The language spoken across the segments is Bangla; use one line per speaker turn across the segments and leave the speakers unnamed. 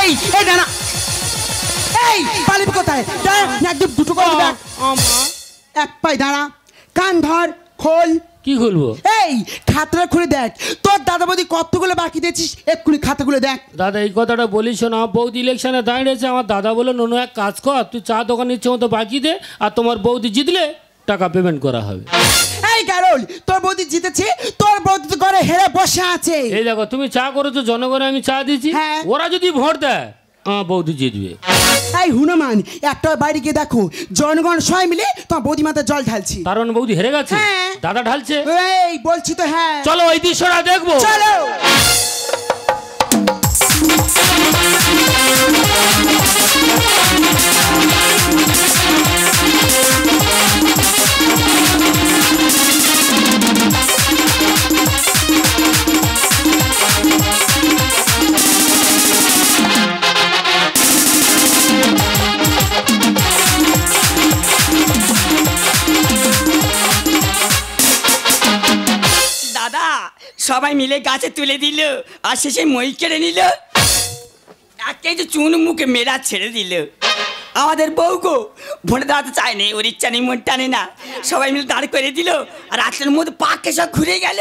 এই এই দাঁড়া, এই পালিবি কোথায়? একদম দুটো করে দেখ। এক পায়ে দাঁড়া, কান ধর, খোল।
কি খুলবো?
এই খাতাটা খুলে দেখ, তোর দাদা বৌদি কতগুলো বাকি দিয়েছিস, এক্ষুনি খাতাগুলো দেখ।
দাদা এই কথাটা বলিস না, বৌদি ইলেকশনে দাঁড়িয়েছে, আমার দাদা বলে নুনু এক কাজ কর, তুই চা দোকান ইচ্ছে মতো বাকি দে, আর তোমার বৌদি জিতলে টাকা পেমেন্ট করা হবে।
এই কারণ তোর বৌদি জিতেছে, তোর বৌদি তো ঘরে হেরে বসে আছে।
এই দেখো তুমি চা করেছো, জনগণে আমি চা দিচ্ছি, ওরা যদি ভোট দেয় বৌদি জিতবে।
এই হনুমান, একটা বাইরে গিয়ে দেখো, জনগণ সবাই মিলে তোমার বৌদি মাথায় জল ঢালছি।
তার মানে বৌদি হেরে গেছে? দাদা ঢালছে?
এই বলছি তো। হ্যাঁ
চলো ওই দৃশ্যটা দেখবো,
চলো।
সবাই মিলে গাছে তুলে দিল, আর শেষে মই কেড়ে নিল, এক কেজি চুন মুখে মেরা ছেড়ে দিল। আমাদের বউগো ভোটে দাঁড়াতে চায়নি, ওর ইচ্ছা নেই, মন টানে না, সবাই মিলে দাঁড় করে দিল, আর রাত্রের মধ্যে পাকে সব ঘুরে গেল।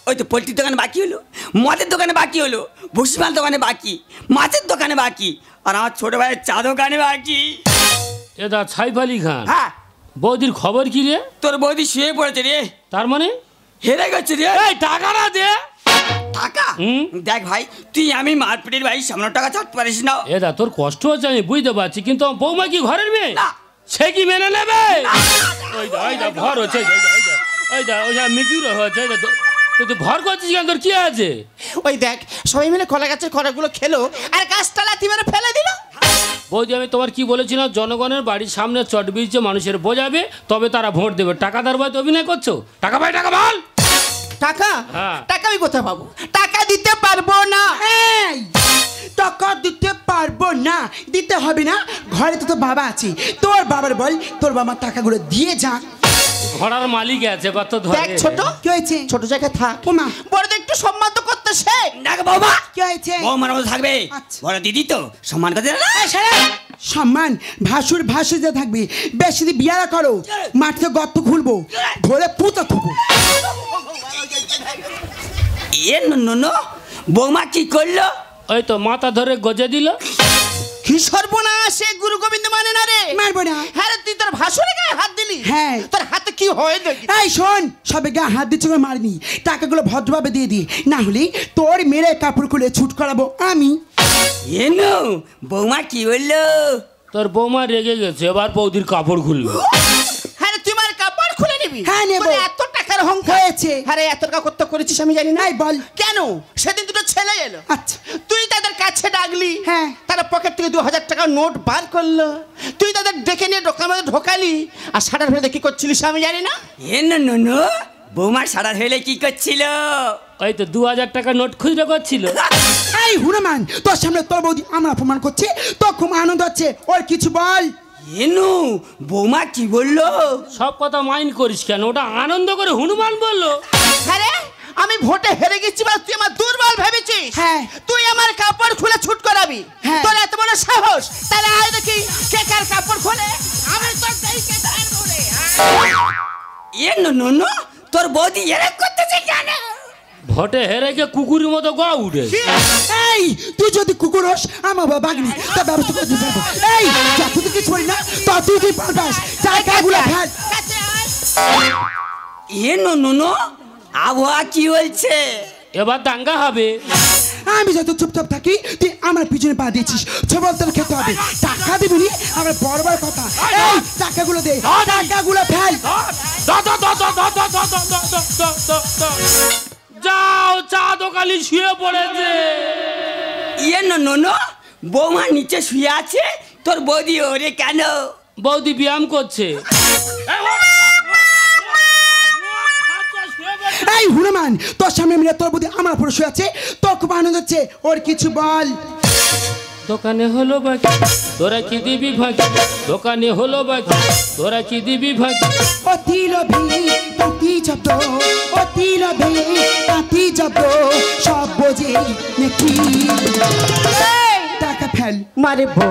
ওই তো পোলট্রির দোকানে বাকি হলো, মদের দোকানে বাকি হলো, ভুসিমাল দোকানে বাকি, মাছের দোকানে বাকি, আর আমার ছোট ভাইয়ের চা দোকানে বাকি।
এটা সাইফ আলী খান।
হ্যাঁ।
বৌদির খবর কি রে?
তোর বৌদি শুয়ে পড়েছে রে।
তার মানে
হেরে গেছে রে।
এই টাকা না দে।
টাকা? দেখ ভাই, তুই আমি মারপিটের ভাই, সামনে টাকা ছাড়তে পারিস না।
এদা তোর কষ্ট হচ্ছে আমি বুঝতে পারছি, কিন্তু বৌমা কি ঘরের মেয়ে?
না।
সে কি মেনে নেবে? ওই দা ভর হচ্ছে, ওই দা মিকির হচ্ছে, তুই ভর করছিস কেন? তোর কি আছে?
ওই দেখ সবাই মিলে কলা গাছের কলাগুলো খেলো, আর গাছটা লাথি মেরে ফেলে দিল।
বৌদি আমি তোমার কি বলেছিলাম, জনগণের বাড়ির সামনে চট বিজে মানুষের বোঝাবে, তবে তারা ভোট দেবে। টাকা দেওয়ার ভয় অভিনয় করছো? টাকা পাই, টাকা বল।
টাকা? টাকা আমি কোথায় পাবো? টাকা দিতে পারবো না।
এই টাকা দিতে পারবো না, দিতে হবে না, ঘরে তো তোর বাবা আছে, তোর বাবার বল তোর বাবা টাকাগুলো দিয়ে যা।
ঘোড়ার মালিক আছে বা তো ধরে।
দেখ ছোট, কি হয়েছে?
ছোট জায়গায় থাক।
ওমা
বড়দের একটু সম্মান তো করতে শেখ।
না বাবা,
কি হয়েছে?
বৌমার মতো থাকবে, বড় দিদি তো সম্মান করতে না।
সম্মান ভাসুর ভাসুরে থাকবে, বেশি যদি বিয়ারা করো মাঠে গর্ত খুলবো, ধরে পুঁতে থুবো।
এ নো, বৌমা কি করলো?
ওই তো মাথা ধরে গজে দিল।
কি সর্বনাশ, গুরু গোবিন্দ মানে না রে।
মারবো না।
হ্যাঁ রে, তুই তোর ভাসুরে গায়ে হাত দিলি।
হ্যাঁ।
তোর হাতে কি হয় দেখি?
এই শোন, সবে গায়ে হাত দিচ্ছে করে মারবি, টাকাগুলো ভদ্রভাবে দিয়ে দি, না হলে তোর মেরে কাপড় খুলে ছুট করাবো আমি।
এ নো, বৌমা কি বললো?
তোর বৌমা রেগে গেছে, এবার বৌদির কাপড় খুলবে।
হ্যাঁ রে, তুই আমার কাপড় খুলে নিবি?
হ্যাঁ নেবো।
এত টাকার অহংকার
হয়েছে।
আরে এত টাকা কত করেছিস আমি জানি না।
বল
কেন? সেদিন দুটো ছেলে এলো,
আচ্ছা
তুই তাদের কাছে ডাকলি,
হ্যাঁ,
তারা পকেট থেকে 2000 টাকা নোট বার করলো, তুই তাদের ডেকে নিয়ে দোকানের মধ্যে ঢোকালি, আর সাটার ভেতরে কি করছিলিস আমি জানি না।
এ নো, বৌমা সারা হইলে কি করছিল?
ওই তো 2000 টাকা নোট খুচরো করছিল।
এই হনুমান, তোর সামনে তোর বৌদি আমরা অপমান করছে, তো খুব আনন্দ হচ্ছে, ওর কিছু বল।
এনু, বৌমা কি বললো?
সব কথা মাইন্ড করিস কেন, ওটা আনন্দ করে হনুমান বললো।
আরে আমি ভোটে হেরে গেছি বা তুই আমার দুর্বল ভেবেছিস?
হ্যাঁ।
তুই আমার কাপড় খুলে ছুট করাবি? তোর এত বড় সাহস? তাহলে আয় দেখি কে কার কাপড় খোলে। আমি তো এই কে কার বলে।
এ নো, তোর বৌদি এরকম করতেছে কেন?
ভোটে হেরে গিয়ে কুকুরের মতো গা উঠে।
এই তুই যদি কুকুর হোস আমার বাবা বাগনি, তা ব্যবস্থা করে দিতে পারবো। এই যত তুই কিছু বলি না, তত তুই পারবাস, জায়গাগুলো ফেল।
এ নো, আবহাওয়া কি বলছে?
এবার দাঙ্গা হবে।
আমি যত চুপচাপ থাকি তুই আমার পিছনে পা দিয়েছিস, ছবল তোর খেতে হবে, টাকা দিবি নি, আমার বড় বড় কথা। এই টাকাগুলো দে, টাকাগুলো ফেল।
যাও, চা দোকানি শুয়ে পড়েছে।
ইয়ে নো, বৌমা নিচে শুয়ে আছে, তোর বৌদি ওরে কেন?
বৌদি ব্যায়াম করছে।
এই হনুমান, তোর সামনে মিলে তোর বৌদি আমার উপর শুয়ে আছে, তোর খুব আনন্দ হচ্ছে, ওর কিছু বল।
দোকানে হলো বাকি তোরা কি দিবি ভাগে দোকানে হলো বাকি তোরা কি দিবি ভাগে
অতি লোভে তাঁতি জব্দ অতি লোভে তাঁতি জব্দ সব বোঝে নাকি টাকা ফেল
মারবো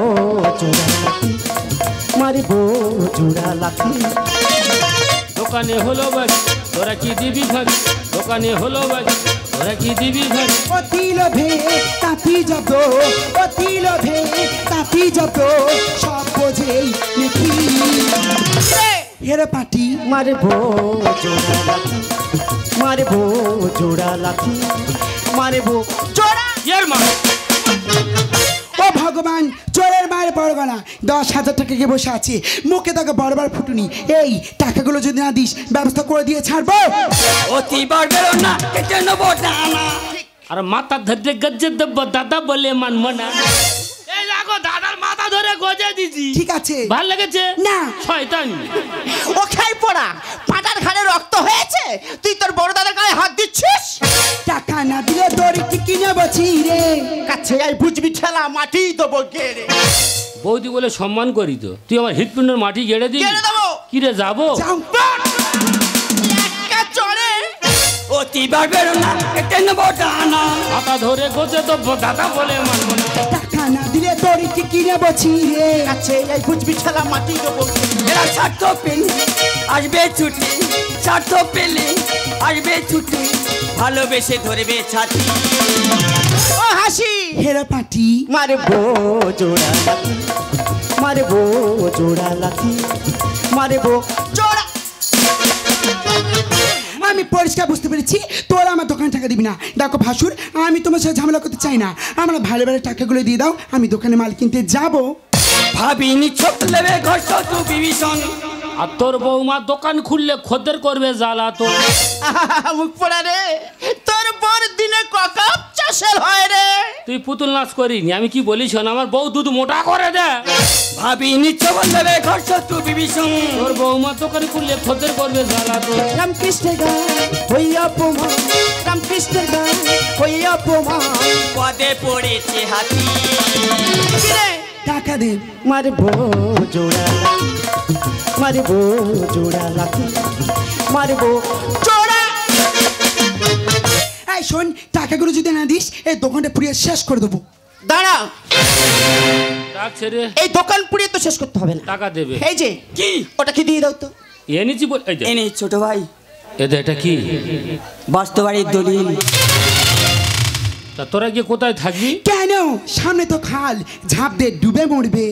জোড়া লাথি মারবো জোড়া লাথি
দোকানে হলো বাকি তোরা কি দিবি ভাগে দোকানে হলো বাকি তোরা কি দিবি ভাগে
অতি লোভে তাঁতি জব্দ অতি লোভে তাঁতি জব্দ সব বোঝে নাকি হেরে পাটি
মারবো জোড়া লাথি মারবো জোড়া লাথি মারবো জোড়া
ইয়ার মা
ও ভগবান চোরের মায়ের বড় গলা 10,000 টাকা কে বসে আছে মুখে তাকে বড় বড় ফুটুনি এই টাকাগুলো যদি না দিস ব্যবস্থা করে দিয়ে ছাড়বো
অতি বাড়বেও না কেটে নেবো টানা
আর মাথা ধরে গজ্জে দেব দাদা বলে মানব না এই দেখো দাদার মাথা ধরে গজে দিছি
ঠিক আছে
ভাল লেগেছে
না
শয়তান
ও খাই পড়া পাটার ঘাড়ে রক্ত হয়েছে তুই তোর বড় দাদার গায়ে হাত দিচ্ছিস
টাকা না দিলে তোর কি কিনে বছি রে
কাছে আই বুঝবি খেলা মাটি দেবো গেড়ে
বৌদি বলে সম্মান করি তো তুই আমার হৃৎপিণ্ডের মাটি গেড়ে দিবি
গেড়ে দেবো
কি রে যাবো
যাও
একা চড়ে
অতি বাড়বেও না কেটে নেবো টানা
মাথা ধরে গজে দেব দাদা বলে মানব না
টাকা না দিলে তোর কি কিনে বছি রে
কাছে আই বুঝবি খেলা মাটি দেবো
এরা স্বার্থ পেলে আসবে ছুটি স্বার্থ পেলে আসবে ছুটি ভালোবেসে ধরবে ছাতি
ও হাসি
হেরে পাটি
মারবো জোড়া লাথি মারবো জোড়া লাথি মারবো জোড়া
আমি পরিষ্কার বুঝতে পেরেছি তোরা আমার দোকানে টাকা দিবি না দেখো ভাসুর আমি তোমার সাথে ঝামেলা করতে চাই না আমরা ভালো ভালো টাকাগুলো দিয়ে দাও আমি দোকানে মাল কিনতে যাব
ভাবিনি ছোট লেবে ঘর শত্রু বিভীষণ
আর তোর বৌমা দোকান খুললে খদ্দের করবে জ্বালা তো
মুখ পড়া রে তোর বর দিনে ককাপ চাষের হয় রে
তুই পুতুল নাচ করিনি আমি কি বলি শোন আমার বউ দুধ মোটা করে দে
ভাবিনি ছোট লেবে ঘর শত্রু বিভীষণ
তোর বৌমা দোকান খুললে খদ্দের করবে জ্বালা তো
রামকৃষ্ণের গান হইয়া অপমান রামকৃষ্ণের গান হইয়া অপমান
পদে পড়েছে হাতি
কিরে
টাকা দে
মারবো জোড়া লাথি মারবো জোড়া লাথি মারবো জোড়া
এই শোন টাকাগুলো যদি না দিস এই দোকানটা পুড়িয়ে শেষ করে দেবো
দাঁড়া
রাখছে রে
এই দোকান পুড়িয়ে তো শেষ করতে হবে না
টাকা দেবে
এই যে
কি
ওটা কি দিয়ে দাও তো
এনেছি বল এই যে
এনে ছোট ভাই
এদের এটা কি
বাস্তবাড়ির দলিল
তা তোরা গিয়ে কোথায় থাকবি
কেন সামনে তো খাল ঝাঁপ দে ডুবে মরবে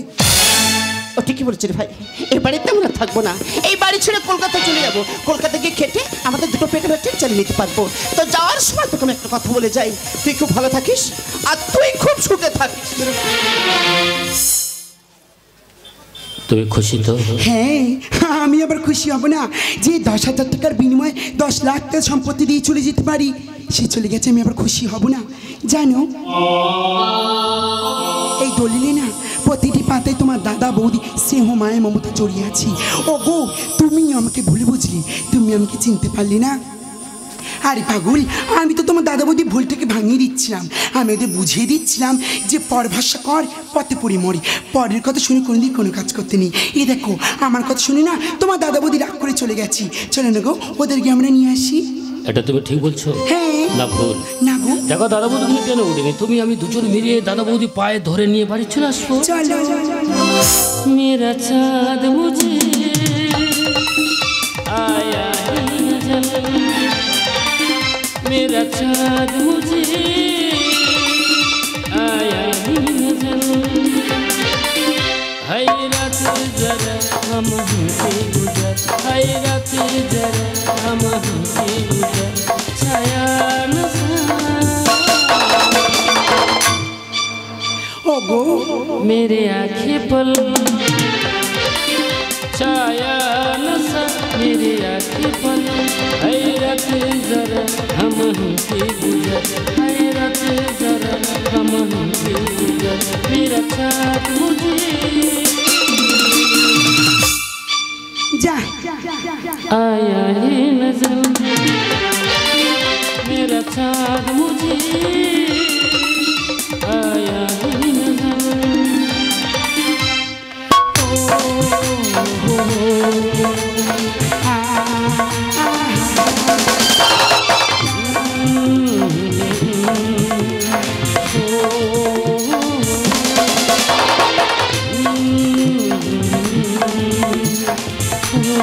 ও ঠিকই বলছে রে ভাই এই বাড়িতে আমরা থাকবো না এই বাড়ি ছেড়ে কলকাতায় চলে যাবো কলকাতা গিয়ে খেটে আমাদের দুটো পেটের হোটেল চালিয়ে নিতে পারবো তো যাওয়ার সময় তোকে আমি একটা কথা বলে যাই তুই খুব ভালো থাকিস আর তুই খুব সুখে থাকিস
তুমি খুশি তো
হ্যাঁ আমি আবার খুশি হব না যে 10,000 টাকার বিনিময়ে 10 লাখ টাকা সম্পত্তি দিয়ে চলে যেতে পারি সে চলে গেছে আমি আবার খুশি হব না জানো এই দলিলে না প্রতিটি পাতায় তোমার দাদা বৌদি স্নেহ মায়া মমতা জড়িয়ে আছি ও গো তুমি আমাকে ভুলে বুঝলি তুমি আমাকে চিনতে পারলি না আরে পাগল আমি তো তোমার দাদা বৌদি ভুলটাকে ভাঙিয়ে দিচ্ছিলাম আমি ওদের বুঝিয়ে দিচ্ছিলাম যে পরভাষা কর পথে পড়ি মরি পরের কথা শুনে কোনোদিন কোনো কাজ করতে নেই এই দেখো আমার কথা শুনি না তোমার দাদা বৌদি রাগ করে চলে গেছি চলে না গো ওদেরকে আমরা নিয়ে আসি
এটা তুমি ঠিক বলছো
হ্যাঁ
না ভুল
না গো
দেখো দাদা বৌদি তুমি টেনে উঠেনি তুমি আমি দুজন মিলিয়ে দাদা বৌদি পায়ে ধরে নিয়ে বাড়ি চলে আসবো
চলো
मेरा चाँद मुझे आया ही नजर मेरा चाँद मुझे आया ही नजर हैरत जरा हम से गुजर हैरत जरा हम से गुजर छाया
ও গো
मेरे आँखें पल छाया नशा मेरे आँखें पल हैरत जरा हम से गुजर हैरत जरा हम से गुजर मेरा साथ मुझे
যা
आया है नजर मेरा साथ मुझे आया है नजर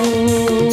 গো